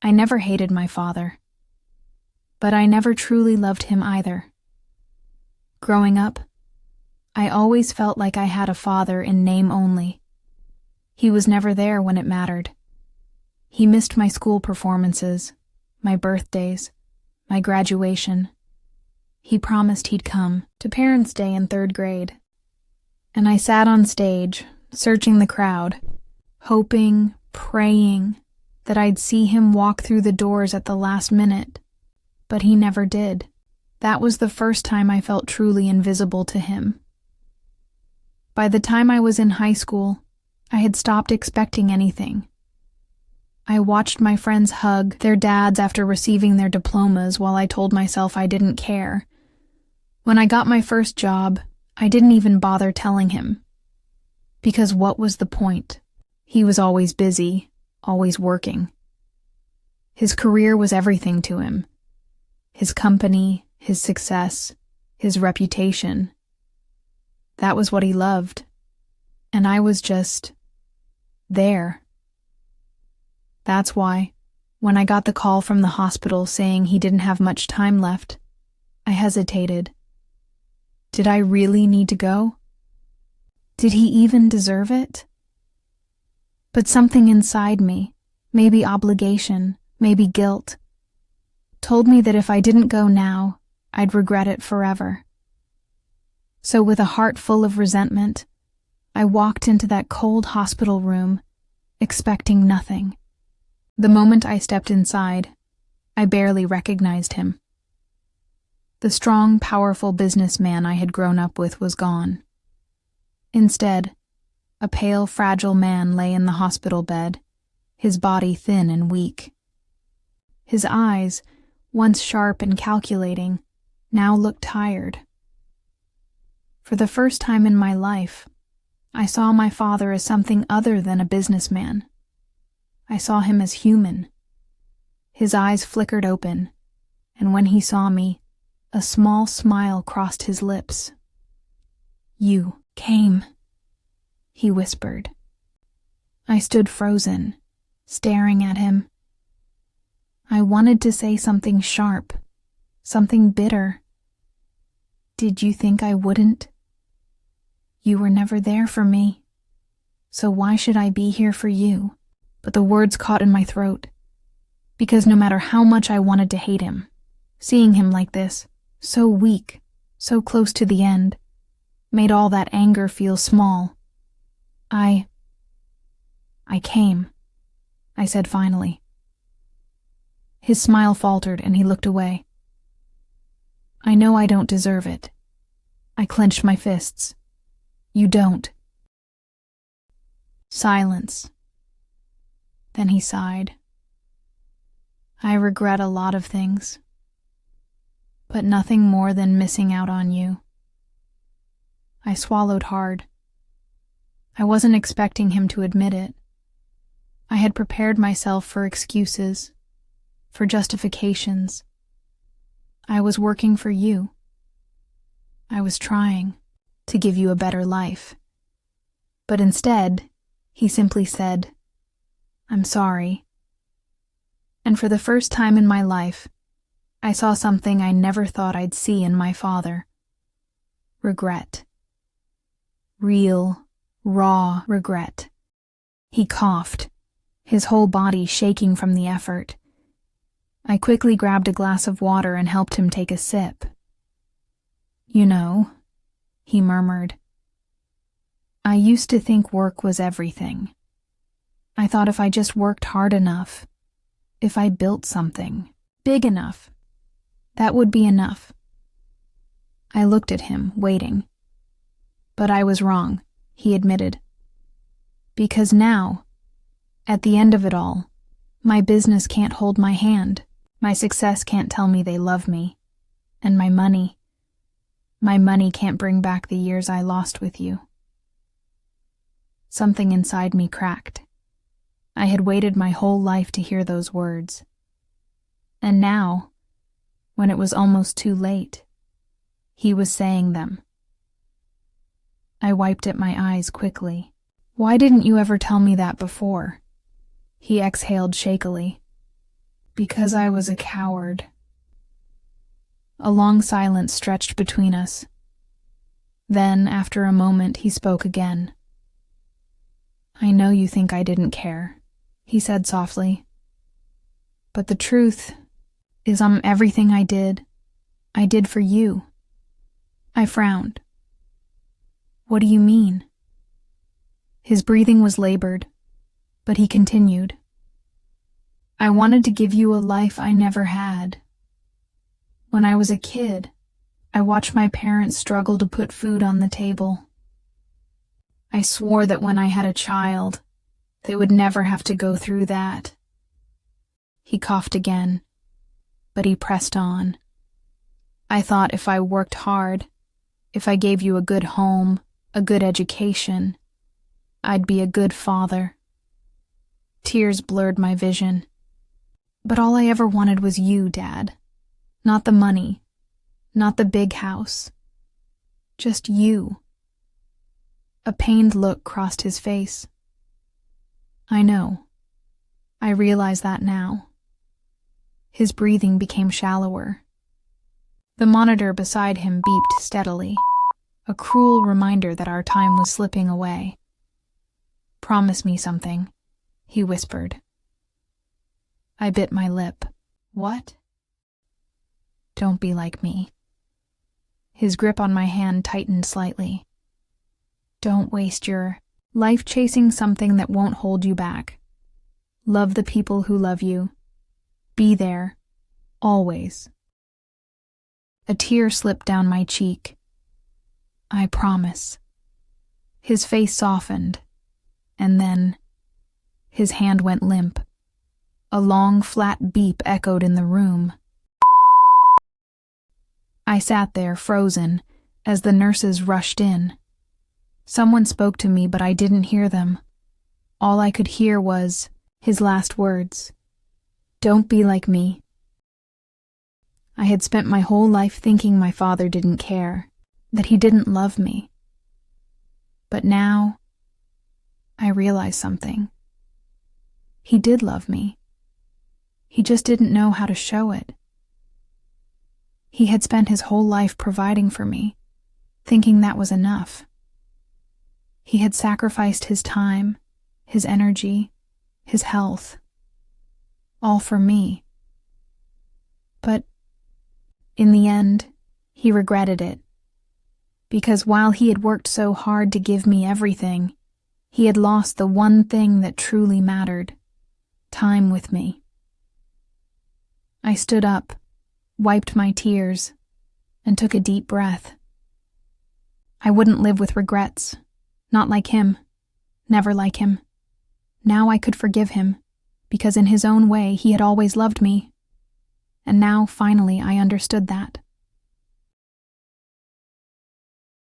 I never hated my father, but I never truly loved him either. Growing up, I always felt like I had a father in name only. He was never there when it mattered. He missed my school performances, my birthdays, my graduation. He promised he'd come to Parents' Day in 3rd grade. And I sat on stage, searching the crowd, hoping, praying that I'd see him walk through the doors at the last minute. But he never did. That was the first time I felt truly invisible to him. By the time I was in high school, I had stopped expecting anything. I watched my friends hug their dads after receiving their diplomas while I told myself I didn't care. When I got my first job, I didn't even bother telling him. Because what was the point? He was always busy, always working. His career was everything to him. His company, his success, his reputation. That was what he loved. And I was just there. That's why, when I got the call from the hospital saying he didn't have much time left, I hesitated. Did I really need to go? Did he even deserve it? But something inside me, maybe obligation, maybe guilt, told me that if I didn't go now, I'd regret it forever. So with a heart full of resentment, I walked into that cold hospital room, expecting nothing. The moment I stepped inside, I barely recognized him. The strong, powerful businessman I had grown up with was gone. Instead, a pale, fragile man lay in the hospital bed, his body thin and weak. His eyes, once sharp and calculating, now looked tired. For the first time in my life, I saw my father as something other than a businessman. I saw him as human. His eyes flickered open, and when he saw me, a small smile crossed his lips. "You came," he whispered. I stood frozen, staring at him. I wanted to say something sharp, something bitter. Did you think I wouldn't? You were never there for me, so why should I be here for you? But the words caught in my throat, because no matter how much I wanted to hate him, seeing him like this, so weak, so close to the end, made all that anger feel small. I came, I said finally. His smile faltered and he looked away. I know I don't deserve it. I clenched my fists. You don't. Silence. Then he sighed. I regret a lot of things, but nothing more than missing out on you. I swallowed hard. I wasn't expecting him to admit it. I had prepared myself for excuses, for justifications. I was working for you. I was trying to give you a better life. But instead, he simply said, I'm sorry. And for the first time in my life, I saw something I never thought I'd see in my father. Regret. Real, raw regret. He coughed, his whole body shaking from the effort. I quickly grabbed a glass of water and helped him take a sip. You know, he murmured, I used to think work was everything. I thought if I just worked hard enough, if I built something big enough, that would be enough. I looked at him, waiting. But I was wrong, he admitted. Because now, at the end of it all, my business can't hold my hand. My success can't tell me they love me. And my money can't bring back the years I lost with you. Something inside me cracked. I had waited my whole life to hear those words. And now, when it was almost too late, he was saying them. I wiped at my eyes quickly. Why didn't you ever tell me that before? He exhaled shakily. Because I was a coward. A long silence stretched between us. Then, after a moment, he spoke again. I know you think I didn't care, he said softly. But the truth is everything I did for you. I frowned. What do you mean? His breathing was labored, but he continued. I wanted to give you a life I never had. When I was a kid, I watched my parents struggle to put food on the table. I swore that when I had a child, they would never have to go through that. He coughed again, but he pressed on. I thought if I worked hard, if I gave you a good home, a good education, I'd be a good father. Tears blurred my vision. But all I ever wanted was you, Dad. Not the money, not the big house. Just you. A pained look crossed his face. I know. I realize that now. His breathing became shallower. The monitor beside him beeped steadily, a cruel reminder that our time was slipping away. Promise me something, he whispered. I bit my lip. What? Don't be like me. His grip on my hand tightened slightly. Don't waste your life chasing something that won't hold you back. Love the people who love you. Be there, always. A tear slipped down my cheek. I promise. His face softened, and then his hand went limp. A long, flat beep echoed in the room. I sat there, frozen, as the nurses rushed in. Someone spoke to me, but I didn't hear them. All I could hear was his last words. Don't be like me. I had spent my whole life thinking my father didn't care, that he didn't love me. But now, I realized something. He did love me. He just didn't know how to show it. He had spent his whole life providing for me, thinking that was enough. He had sacrificed his time, his energy, his health, all for me. But in the end, he regretted it, because while he had worked so hard to give me everything, he had lost the one thing that truly mattered, time with me. I stood up, wiped my tears, and took a deep breath. I wouldn't live with regrets, not like him, never like him. Now I could forgive him, because in his own way he had always loved me. And now, finally, I understood that.